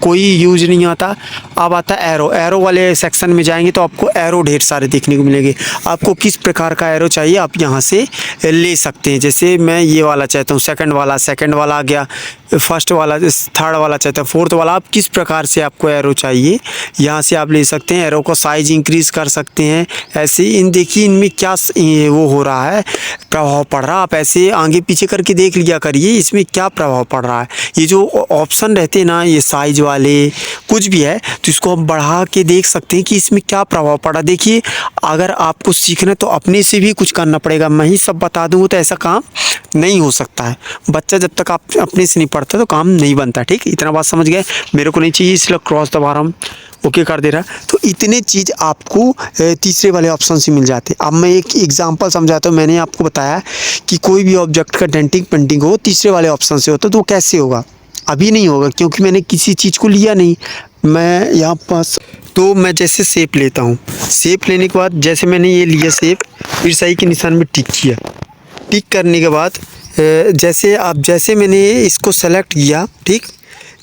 कोई यूज नहीं आता। अब आता है एरो। एरो वाले सेक्शन में जाएंगे तो आपको एरो ढेर सारे देखने को मिलेंगे। आपको किस प्रकार का एरो चाहिए आप यहाँ से ले सकते हैं। जैसे मैं ये वाला चाहता हूँ, सेकंड वाला आ गया, फर्स्ट वाला, थर्ड वाला चाहता हूँ, फोर्थ वाला। आप किस प्रकार से आपको एरो चाहिए यहाँ से आप ले सकते हैं। एरो का साइज इंक्रीज़ कर सकते हैं। ऐसे इन देखिए इनमें क्या वो हो रहा है, प्रभाव पड़ रहा है। आप ऐसे आगे पीछे करके देख लिया करिए इसमें क्या प्रभाव पड़ रहा रहा है। ये जो ऑप्शन रहते हैं ना, ये साइज वाले कुछ भी है, तो इसको हम बढ़ा के देख सकते हैं कि इसमें क्या प्रभाव पड़ा। देखिए, अगर आपको सीखना है तो अपने से भी कुछ करना पड़ेगा। मैं ही सब बता दूँ तो ऐसा काम नहीं हो सकता है। बच्चा जब तक आप अपने से नहीं पढ़ता तो काम नहीं बनता। ठीक, इतना बात समझ गए। मेरे को नहीं चाहिए इसलिए क्रॉस दबा रहा हूँ, ओके कर दे रहा। तो इतने चीज़ आपको तीसरे वाले ऑप्शन से मिल जाते हैं। अब मैं एक एग्जांपल समझाता हूँ। मैंने आपको बताया कि कोई भी ऑब्जेक्ट का डेंटिंग पेंटिंग हो तीसरे वाले ऑप्शन से होता है, तो वो कैसे होगा? अभी नहीं होगा क्योंकि मैंने किसी चीज़ को लिया नहीं। मैं यहाँ पास तो मैं जैसे शेप लेता हूँ, शेप लेने के बाद जैसे मैंने ये लिया शेप, फिर सही के निशान में टिक किया। टिक करने के बाद जैसे मैंने इसको सेलेक्ट किया, ठीक,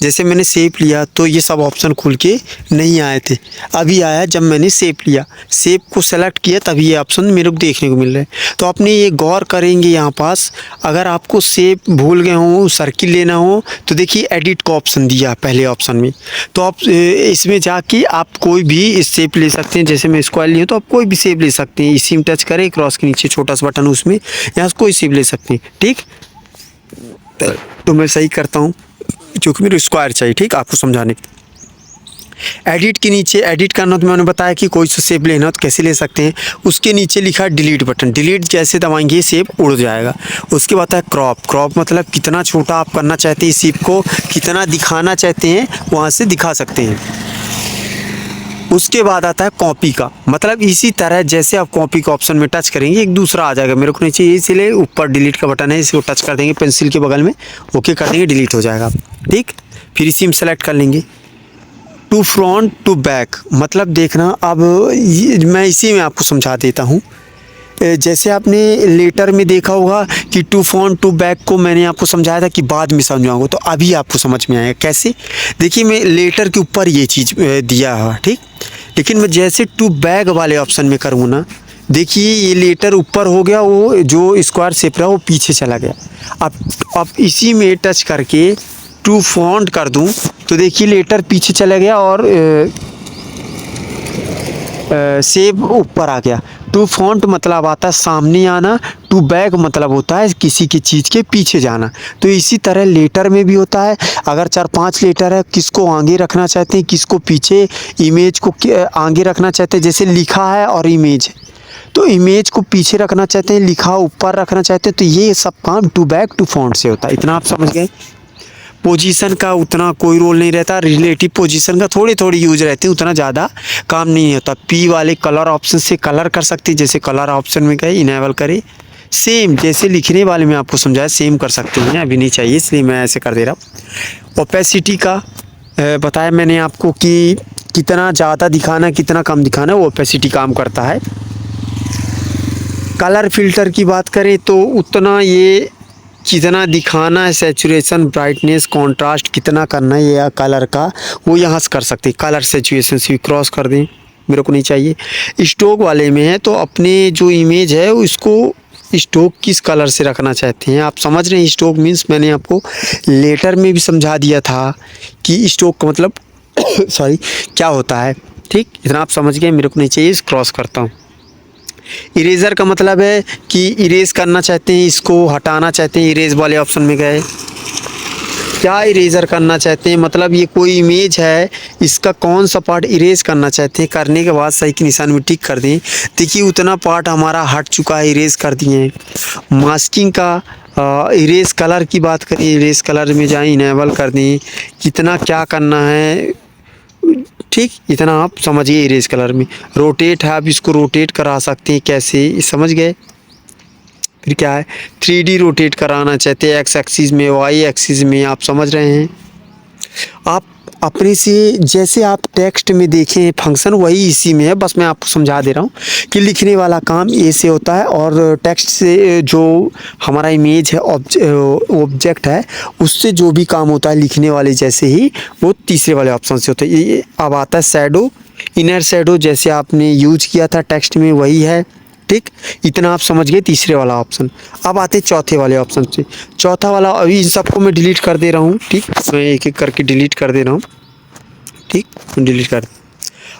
जैसे मैंने शेप लिया तो ये सब ऑप्शन खुल के नहीं आए थे। अभी आया जब मैंने शेप लिया, शेप को सेलेक्ट किया, तभी ये ऑप्शन मेरे को देखने को मिल रहे हैं। तो अपने ये गौर करेंगे यहाँ पास, अगर आपको शेप भूल गए हों, सर्किल लेना हो तो देखिए एडिट का ऑप्शन दिया पहले ऑप्शन में। तो आप इसमें जाके आप कोई भी शेप ले सकते हैं। जैसे मैं स्क्वायर लिया तो आप कोई भी शेप ले सकते हैं। इसी में टच करें, क्रॉस के नीचे छोटा सा बटन, उसमें यहाँ से कोई शेप ले सकते हैं। ठीक, तो मैं सही करता हूँ क्योंकि मेरे स्क्वायर चाहिए। ठीक, आपको समझाने के। एडिट के नीचे एडिट करना, तो मैंने बताया कि कोई सा शेप लेना तो कैसे ले सकते हैं। उसके नीचे लिखा है डिलीट बटन, डिलीट जैसे दबाएंगे शेप उड़ जाएगा। उसके बाद है क्रॉप, क्रॉप मतलब कितना छोटा आप करना चाहते हैं शेप को, कितना दिखाना चाहते हैं वहाँ से दिखा सकते हैं। उसके बाद आता है कॉपी का, मतलब इसी तरह जैसे आप कॉपी का ऑप्शन में टच करेंगे एक दूसरा आ जाएगा। मेरे को नहीं चाहिए इसलिए ऊपर डिलीट का बटन है, इसको टच कर देंगे पेंसिल के बगल में, ओके कर देंगे, डिलीट हो जाएगा। ठीक, फिर इसी में सेलेक्ट कर लेंगे टू फ्रंट टू बैक, मतलब देखना। अब मैं इसी में आपको समझा देता हूँ। जैसे आपने लेटर में देखा होगा कि टू फ्रंट टू बैक को मैंने आपको समझाया था कि बाद में समझाऊंगा, तो अभी आपको समझ में आएगा कैसे। देखिए, मैं लेटर के ऊपर ये चीज़ दिया है, ठीक, लेकिन मैं जैसे टू बैक वाले ऑप्शन में करूँ ना, देखिए ये लेटर ऊपर हो गया, वो जो स्क्वायर शेप रहा वो पीछे चला गया। अब इसी में टच करके टू फॉन्ट कर दूं तो देखिए लेटर पीछे चला गया और शेप ऊपर आ गया। टू फॉन्ट मतलब आता है सामने आना, टू बैक मतलब होता है किसी की चीज़ के पीछे जाना। तो इसी तरह लेटर में भी होता है। अगर 4-5 लेटर है, किसको आगे रखना चाहते हैं, किसको पीछे, इमेज को आगे रखना चाहते हैं, जैसे लिखा है और इमेज है, तो इमेज को पीछे रखना चाहते हैं, लिखा ऊपर रखना चाहते हैं, तो ये सब काम टू बैक टू फॉन्ट से होता है। इतना आप समझ गए। पोजीशन का उतना कोई रोल नहीं रहता, रिलेटिव पोजीशन का थोड़ी थोड़ी यूज रहती है, उतना ज़्यादा काम नहीं होता। पी वाले कलर ऑप्शन से कलर कर सकते हैं, जैसे कलर ऑप्शन में गए इनेबल करें, सेम जैसे लिखने वाले में आपको समझाया सेम कर सकते हैं। अभी नहीं चाहिए इसलिए मैं ऐसे कर दे रहा हूँ। ओपेसिटी का बताया मैंने आपको कि कितना ज़्यादा दिखाना कितना कम दिखाना, वो ओपेसिटी काम करता है। कलर फिल्टर की बात करें तो उतना ये कितना दिखाना है, सैचुरेशन, ब्राइटनेस, कंट्रास्ट कितना करना है ये कलर का, वो यहाँ से कर सकते हैं। कलर सैचुरेशन से क्रॉस कर दें, मेरे को नहीं चाहिए। स्टोक वाले में है तो अपने जो इमेज है उसको स्टोक किस कलर से रखना चाहते हैं, आप समझ रहे हैं। स्टोक मीन्स मैंने आपको लेटर में भी समझा दिया था कि स्टोक का मतलब सॉरी क्या होता है। ठीक, इतना आप समझ गए, मेरे को नहीं चाहिए, क्रॉस करता हूँ। इरेज़र का मतलब है कि इरेज करना चाहते हैं, इसको हटाना चाहते हैं, इरेज वाले ऑप्शन में गए। क्या इरेज़र करना चाहते हैं, मतलब ये कोई इमेज है, इसका कौन सा पार्ट इरेज करना चाहते हैं, करने के बाद सही के निशान में टिक कर दें। देखिए उतना पार्ट हमारा हट चुका है, इरेज कर दिए। मास्किंग का इरेज कलर की बात करें, इरेज कलर में जाएं, इनेबल कर दें, कितना क्या करना है। ठीक, इतना आप समझिए। इरेज कलर में रोटेट है, आप इसको रोटेट करा सकते हैं, कैसे समझ गए। फिर क्या है, 3D रोटेट कराना चाहते हैं, एक्स एक्सिस में, वाई एक्सिस में, आप समझ रहे हैं। आप अपने से जैसे आप टेक्स्ट में देखें फंक्शन वही इसी में है, बस मैं आपको समझा दे रहा हूँ कि लिखने वाला काम ए से होता है और टेक्स्ट से जो हमारा इमेज है, ऑब्जेक्ट है, उससे जो भी काम होता है लिखने वाले जैसे ही वो तीसरे वाले ऑप्शन से होता है। ये अब आता है शैडो, इनर शैडो, जैसे आपने यूज किया था टेक्स्ट में वही है। ठीक, इतना आप समझ गए तीसरे वाला ऑप्शन। अब आते चौथे वाले ऑप्शन से। चौथा वाला अभी इन सबको मैं डिलीट कर दे रहा हूँ। ठीक, मैं एक एक करके डिलीट कर दे रहा हूँ। ठीक, डिलीट कर।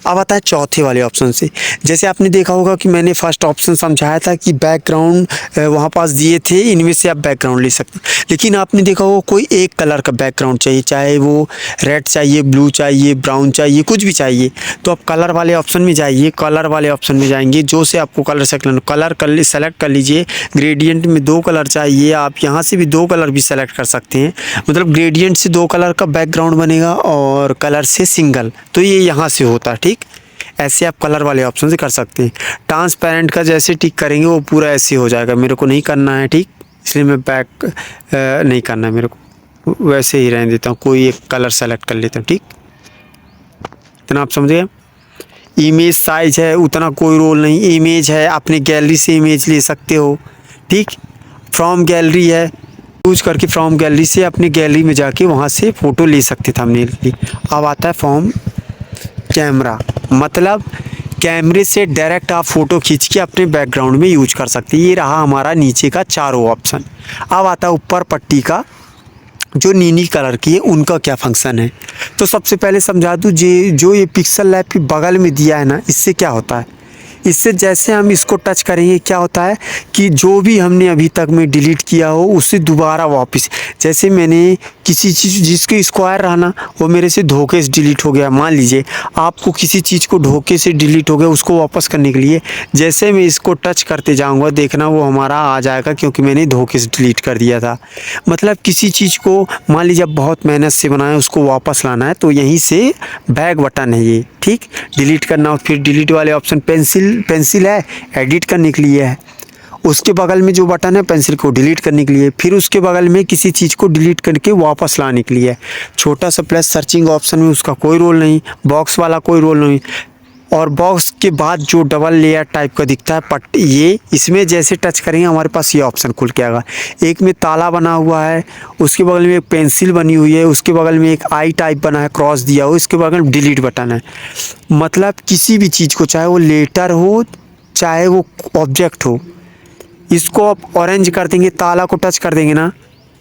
अब आता है चौथे वाले ऑप्शन से। जैसे आपने देखा होगा कि मैंने फर्स्ट ऑप्शन समझाया था कि बैकग्राउंड वहाँ पास दिए थे, इनमें से आप बैकग्राउंड ले सकते हैं। लेकिन आपने देखा होगा कोई एक कलर का बैकग्राउंड चाहिए, चाहे वो रेड चाहिए, ब्लू चाहिए, ब्राउन चाहिए, कुछ भी चाहिए, तो आप कलर वाले ऑप्शन में जाइए। कलर वाले ऑप्शन में जाएंगे, जो से आपको कलर सेलेक्ट कर लीजिए। ग्रेडियंट में 2 कलर चाहिए, आप यहाँ से भी 2 कलर भी सेलेक्ट कर सकते हैं। मतलब ग्रेडियंट से 2 कलर का बैकग्राउंड बनेगा और कलर से सिंगल, तो ये यहाँ से होता है। ठीक, ऐसे आप कलर वाले ऑप्शन से कर सकते हैं। ट्रांसपेरेंट का जैसे टिक करेंगे वो पूरा ऐसे हो जाएगा, मेरे को नहीं करना है। ठीक, इसलिए मैं बैक नहीं करना है मेरे को, वैसे ही रहने देता हूँ, कोई एक कलर सेलेक्ट कर लेता हूँ। ठीक, इतना आप समझ गए। इमेज साइज है उतना कोई रोल नहीं, इमेज है अपने गैलरी से इमेज ले सकते हो। ठीक, फ्रॉम गैलरी है, यूज करके फ्रॉम गैलरी से अपने गैलरी में जाके वहाँ से फ़ोटो ले सकते थंबनेल की। अब आता है फ्रॉम कैमरा, मतलब कैमरे से डायरेक्ट आप फ़ोटो खींच के अपने बैकग्राउंड में यूज कर सकते हैं। ये रहा हमारा नीचे का चारों ऑप्शन। अब आता है ऊपर पट्टी का, जो नीली कलर की है उनका क्या फंक्शन है। तो सबसे पहले समझा दूँ, जो ये पिक्सल लैब के बगल में दिया है ना, इससे क्या होता है, इससे जैसे हम इसको टच करेंगे क्या होता है कि जो भी हमने अभी तक में डिलीट किया हो उससे दोबारा वापस, जैसे मैंने किसी चीज़ जिसके स्क्वायर रहा ना वो मेरे से धोखे से डिलीट हो गया। मान लीजिए आपको किसी चीज़ को धोखे से डिलीट हो गया, उसको वापस करने के लिए जैसे मैं इसको टच करते जाऊंगा, देखना वो हमारा आ जाएगा, क्योंकि मैंने धोखे से डिलीट कर दिया था। मतलब किसी चीज़ को मान लीजिए बहुत मेहनत से बनाया, उसको वापस लाना है, तो यहीं से बैक बटन है ये। ठीक, डिलीट करना हो, फिर डिलीट वाले ऑप्शन पेंसिल है एडिट करने के लिए है, उसके बगल में जो बटन है पेंसिल को डिलीट करने के लिए, फिर उसके बगल में किसी चीज़ को डिलीट करके वापस लाने के लिए। छोटा सा प्लस सर्चिंग ऑप्शन में उसका कोई रोल नहीं, बॉक्स वाला कोई रोल नहीं। और बॉक्स के बाद जो डबल लेयर टाइप का दिखता है पट, ये इसमें जैसे टच करेंगे हमारे पास ये ऑप्शन खुल के आएगा। एक में ताला बना हुआ है, उसके बगल में एक पेंसिल बनी हुई है, उसके बगल में एक आई टाइप बना है, क्रॉस दिया हो, इसके बगल में डिलीट बटन है। मतलब किसी भी चीज़ को, चाहे वो लेटर हो चाहे वो ऑब्जेक्ट हो, इसको आप ऑरेंज कर देंगे, ताला को टच कर देंगे ना,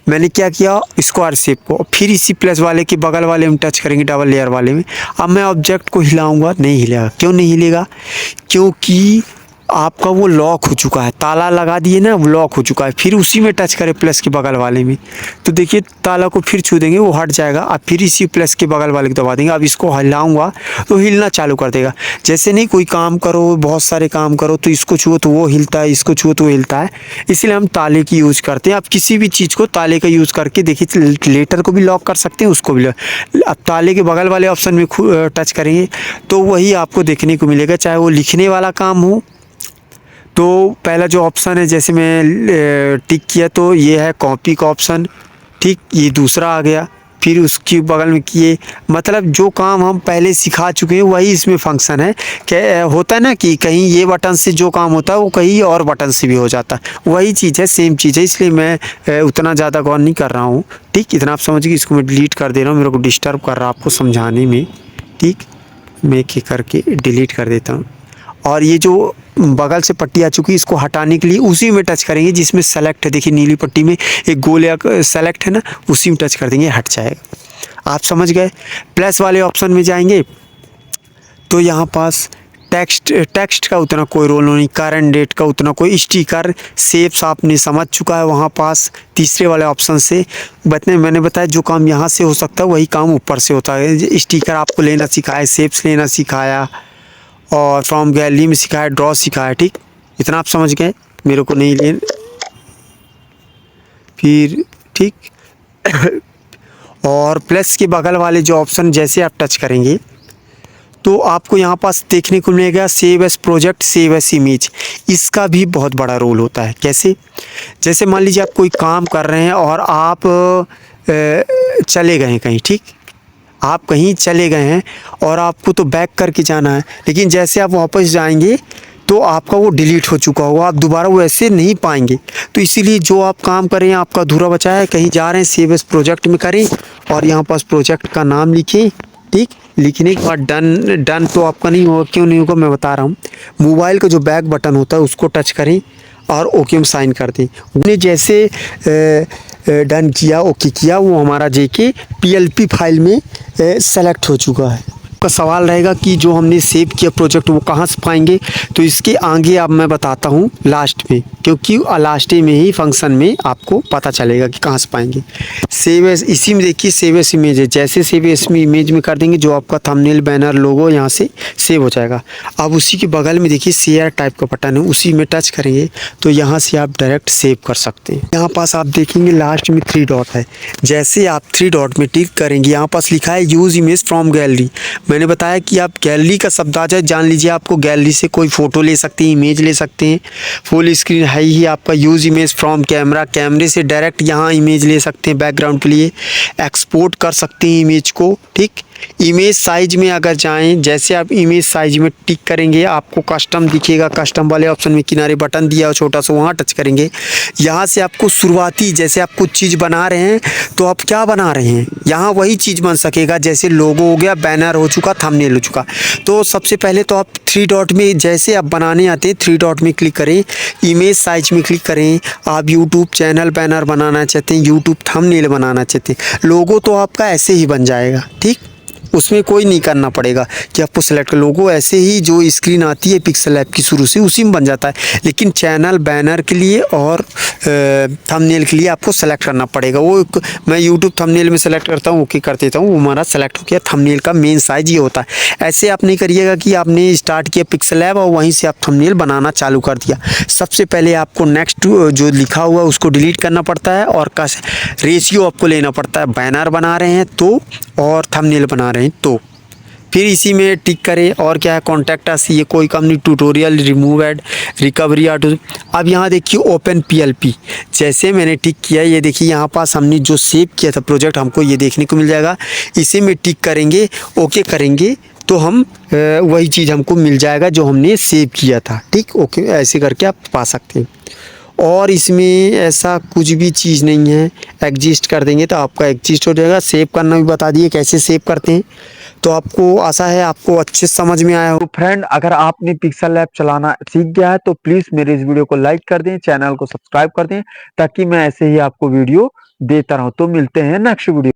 मैंने क्या किया स्क्वायर शेप को, फिर इसी प्लस वाले के बगल वाले में टच करेंगे डबल लेयर वाले में। अब मैं ऑब्जेक्ट को हिलाऊंगा, नहीं हिलेगा। क्यों नहीं हिलेगा, क्योंकि आपका वो लॉक हो चुका है, ताला लगा दिए ना, वो लॉक हो चुका है। फिर उसी में टच करें प्लस के बगल वाले में, तो देखिए ताला को फिर छू देंगे वो हट जाएगा। अब फिर इसी प्लस के बगल वाले को दबा देंगे, अब इसको हिलाऊंगा तो हिलना चालू कर देगा। जैसे नहीं कोई काम करो, बहुत सारे काम करो, तो इसको छुओ तो वो हिलता है, इसको छुओ तो वो हिलता है, इसलिए हम ताले की यूज़ करते हैं। आप किसी भी चीज़ को ताले का यूज़ करके देखिए, लेटर को भी लॉक कर सकते हैं, उसको भी अब ताले के बगल वाले ऑप्शन में टच करेंगे तो वही आपको देखने को मिलेगा, चाहे वो लिखने वाला काम हो। तो पहला जो ऑप्शन है, जैसे मैं टिक किया तो ये है कॉपी का ऑप्शन। ठीक, ये दूसरा आ गया, फिर उसके बगल में किए, मतलब जो काम हम पहले सिखा चुके हैं वही इसमें फंक्शन है। क्या होता है ना कि कहीं ये बटन से जो काम होता है वो कहीं और बटन से भी हो जाता है, वही चीज़ है, सेम चीज़ है, इसलिए मैं उतना ज़्यादा गौर नहीं कर रहा हूँ। ठीक, इतना आप समझिए। इसको मैं डिलीट कर दे रहा हूँ, मेरे को डिस्टर्ब कर रहा है आपको समझाने में। ठीक, मैं क्या करके डिलीट कर देता हूँ। और ये जो बगल से पट्टी आ चुकी है, इसको हटाने के लिए उसी में टच करेंगे जिसमें सेलेक्ट है। देखिए नीली पट्टी में एक गोल या सेलेक्ट है ना, उसी में टच कर देंगे, हट जाएगा। आप समझ गए। प्लस वाले ऑप्शन में जाएंगे तो यहाँ पास टेक्स्ट का उतना कोई रोल नहीं, करंट डेट का उतना कोई, स्टिकर शेप्स आपने समझ चुका है वहाँ पास तीसरे वाले ऑप्शन से। मैंने बताया जो काम यहाँ से हो सकता है वही काम ऊपर से होता है। स्टिकर आपको लेना सिखाया, शेप्स लेना सिखाया, और फ्रॉम गैलरी में सिखाया, ड्रॉ सिखाया। ठीक, इतना आप समझ गए, मेरे को नहीं ले फिर। ठीक और प्लस के बगल वाले जो ऑप्शन जैसे आप टच करेंगे तो आपको यहाँ पास देखने को मिलेगा save S project, save S image. इसका भी बहुत बड़ा रोल होता है। कैसे, जैसे मान लीजिए आप कोई काम कर रहे हैं और आप चले गए कहीं। ठीक, आप कहीं चले गए हैं और आपको तो बैक करके जाना है, लेकिन जैसे आप वापस जाएंगे तो आपका वो डिलीट हो चुका होगा, आप दोबारा वो ऐसे नहीं पाएंगे। तो इसीलिए जो आप काम करें आपका अधूरा बचा है, कहीं जा रहे हैं सेव एस प्रोजेक्ट में करें और यहाँ पास प्रोजेक्ट का नाम लिखें। ठीक, लिखने के बाद डन तो आपका नहीं होगा। क्यों नहीं होगा मैं बता रहा हूँ। मोबाइल का जो बैक बटन होता है उसको टच करें और ओके में साइन कर दें। उन्हें जैसे डन किया, ओके किया, वो हमारा जेके PLP फाइल में सेलेक्ट हो चुका है। आपका सवाल रहेगा कि जो हमने सेव किया प्रोजेक्ट वो कहाँ से पाएंगे, तो इसके आगे अब मैं बताता हूँ लास्ट में, क्योंकि लास्ट में ही फंक्शन में आपको पता चलेगा कि कहाँ से पाएंगे। सेव एस, इसी में देखिए सेव एस इमेज है, जैसे सेव एस में इमेज में कर देंगे जो आपका थंबनेल बैनर लोगो यहाँ से सेव हो जाएगा। अब उसी के बगल में देखिए शेयर टाइप का बटन है, उसी में टच करेंगे तो यहाँ से आप डायरेक्ट सेव कर सकते हैं। यहाँ पास आप देखेंगे लास्ट में 3 डॉट है, जैसे आप 3 डॉट में टिक करेंगे यहाँ पास लिखा है यूज़ इमेज फ्रॉम गैलरी। मैंने बताया कि आप गैलरी का शब्द आ जाए जान लीजिए, आपको गैलरी से कोई फ़ोटो ले सकते हैं, इमेज ले सकते हैं। फुल स्क्रीन है ही आपका यूज़ इमेज फ्रॉम कैमरा, कैमरे से डायरेक्ट यहाँ इमेज ले सकते हैं बैकग्राउंड के लिए, एक्सपोर्ट कर सकते हैं इमेज को। ठीक, इमेज साइज में अगर जाएं, जैसे आप इमेज साइज में टिक करेंगे आपको कस्टम दिखेगा, कस्टम वाले ऑप्शन में किनारे बटन दिया हो छोटा सा, वहाँ टच करेंगे। यहाँ से आपको शुरुआती, जैसे आप कुछ चीज़ बना रहे हैं तो आप क्या बना रहे हैं, यहाँ वही चीज़ बन सकेगा, जैसे लोगो हो गया, बैनर हो चुका, थंबनेल हो चुका। तो सबसे पहले तो आप 3 डॉट में, जैसे आप बनाने आते हैं 3 डॉट में क्लिक करें, इमेज साइज में क्लिक करें। आप यूट्यूब चैनल बैनर बनाना चाहते हैं, यूट्यूब थंबनेल बनाना चाहते हैं, लोगो तो आपका ऐसे ही बन जाएगा। ठीक, उसमें कोई नहीं करना पड़ेगा कि आपको सेलेक्ट कर, लोगो ऐसे ही जो स्क्रीन आती है पिक्सल ऐप की शुरू से उसी में बन जाता है। लेकिन चैनल बैनर के लिए और थंबनेल के लिए आपको सेलेक्ट करना पड़ेगा। वो मैं यूट्यूब थंबनेल में सेलेक्ट करता हूँ, ओके कर देता हूँ, वो हमारा सेलेक्ट हो गया। थंबनेल का मेन साइज ये होता है। ऐसे आप नहीं करिएगा कि आपने स्टार्ट किया पिक्सल ऐप और वहीं से आप थंबनेल बनाना चालू कर दिया। सबसे पहले आपको नेक्स्ट जो लिखा हुआ है उसको डिलीट करना पड़ता है और रेशियो आपको लेना पड़ता है, बैनर बना रहे हैं तो और थंबनेल बना रहे हैं तो। फिर इसी में टिक करें और क्या है, कॉन्टैक्ट अस, ये कोई company tutorial, remove ad, recovery auto. अब यहाँ देखिए ओपन PLP, जैसे मैंने टिक किया, ये देखिए यहाँ पास हमने जो सेव किया था प्रोजेक्ट हमको ये देखने को मिल जाएगा। इसी में टिक करेंगे, ओके करेंगे तो हम वही चीज़ हमको मिल जाएगा जो हमने सेव किया था। ठीक, ओके ऐसे करके आप पा सकते हैं। और इसमें ऐसा कुछ भी चीज़ नहीं है, एग्जिस्ट कर देंगे तो आपका एग्जिस्ट हो जाएगा। सेव करना भी बता दिए कैसे सेव करते हैं, तो आपको आशा है आपको अच्छे समझ में आया हो। तो फ्रेंड, अगर आपने पिक्सल ऐप चलाना सीख गया है तो प्लीज मेरे इस वीडियो को लाइक कर दें, चैनल को सब्सक्राइब कर दें, ताकि मैं ऐसे ही आपको वीडियो देता रहूं। तो मिलते हैं नेक्स्ट वीडियो।